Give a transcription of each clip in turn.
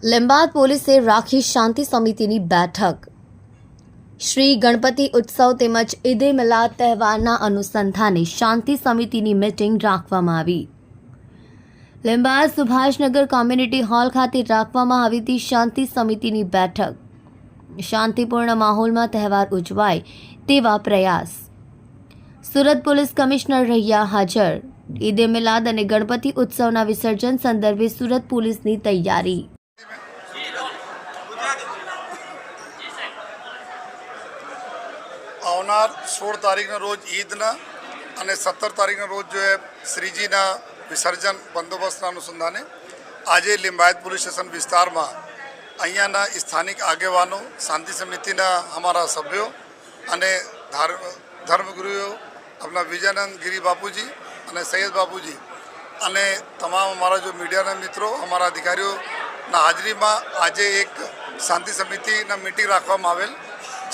लिंबायत પોલીસે રાખી શાંતિ સમિતિની બેઠક। શ્રી ગણપતિ ઉત્સવ તેમજ ઈદે મિલાદ તહેવારના અનુસંધાને શાંતિ સમિતિની મીટિંગ રાખવામાં આવી। लिंबायत સુભાષનગર કોમ્યુનિટી હોલ ખાતે રાખવામાં આવી હતી શાંતિ સમિતિની બેઠક। શાંતિપૂર્ણ માહોલમાં તહેવાર ઉજવાય તેવા પ્રયાસ। સુરત પોલીસ કમિશનર રહ્યા હાજર। ઈદે મિલાદ અને ગણપતિ ઉત્સવના વિસર્જન સંદર્ભે સુરત પોલીસની તૈયારી। આવનાર 16 તારીખના રોજ ઈદના અને 17 તારીખના રોજ જો શ્રીજીના વિસર્જન બંદોબસ્તના અનુસંધાને આજે લિંબાયત પોલીસ સ્ટેશન વિસ્તારમાં અહીંયાના સ્થાનિક આગેવાનો, શાંતિ સમિતિના અમારા સભ્યો અને ધર્મગુરુઓ આપણા વિજયાનંદ ગિરી બાપુજી અને સૈયદ બાપુજી અને તમામ અમારા જો મીડિયાના મિત્રો, અમારા અધિકારીઓના હાજરીમાં આજે એક શાંતિ સમિતિના મિટિંગ રાખવામાં આવેલ,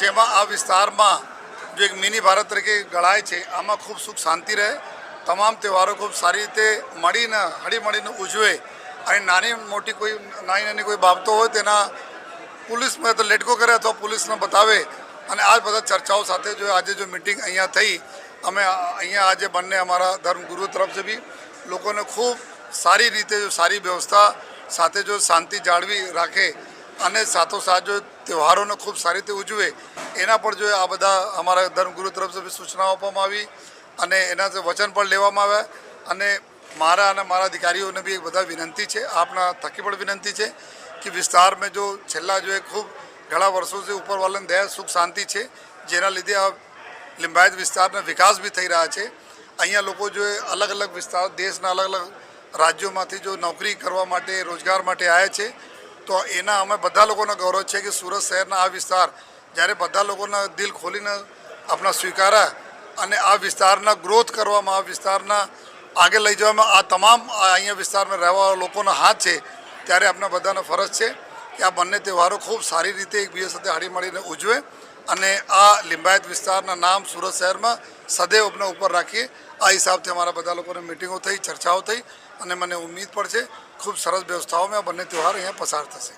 જેમાં આ વિસ્તારમાં जो एक मिनी भारत तरीके गढ़ाए છે આમાં ખૂબ સુખ શાંતિ રહે, તમામ તહેવારો ખૂબ સારી રીતે મળીને હળીમળીને ઉજવે અને નાની કોઈ બાબતો હોય તેના પોલીસમાં તો લેટકો કરે અથવા પોલીસને બતાવે અને આ બધા ચર્ચાઓ સાથે જો આજે જો મિટિંગ અહીંયા થઈ, અમે અહીંયા આજે બંને અમારા ધર્મગુરુ તરફથી બી લોકોને ખૂબ સારી રીતે જો સારી વ્યવસ્થા સાથે જો શાંતિ જાળવી રાખે અને સાથોસાથ જો તહેવારોને ખૂબ સારી રીતે ઉજવે એના પર જો આ બધા અમારા ધર્મગુરુ તરફથી સૂચનાઓ આપવામાં આવી અને એના વચન પણ લેવામાં આવ્યા અને મારા અધિકારીઓને બી એક બધા વિનંતી છે, આપના થકી પણ વિનંતી છે કે વિસ્તારમાં જો છેલ્લા જો ખૂબ ઘણા વર્ષોથી ઉપરવાળાની દયા સુખ શાંતિ છે, જેના લીધે આ લિંબાયત વિસ્તારના વિકાસ બી થઈ રહ્યા છે। અહીંયા લોકો જો અલગ અલગ વિસ્તાર દેશના અલગ અલગ રાજ્યોમાંથી જો નોકરી કરવા માટે, રોજગાર માટે આવ્યા છે, તો એના અમે બધા લોકોનો ગૌરવ છે કે સુરત શહેરના આ વિસ્તાર જ્યારે બધા લોકોના દિલ ખોલીને આપણા સ્વીકાર્યા અને આ વિસ્તારના ગ્રોથ કરવામાં, આ વિસ્તારના આગળ લઈ જવામાં આ તમામ અહીંયા વિસ્તારમાં રહેવાવાળા લોકોનો હાથ છે, ત્યારે આપણા બધાનો ફરજ છે કે આ બંને તહેવારો ખૂબ સારી રીતે એકબીજા સાથે હળીમળીને ઉજવે અને આ લિંબાયત વિસ્તારના નામ સુરત શહેરમાં સદૈવ આપણે ઉપર રાખીએ। આ હિસાબથી અમારા બધા લોકોને મિટિંગો થઈ, ચર્ચાઓ થઈ અને મને ઉમ્મીદ પણ છે ખૂબ સરસ વ્યવસ્થાઓમાં આ બંને તહેવાર અહીંયા પસાર થશે।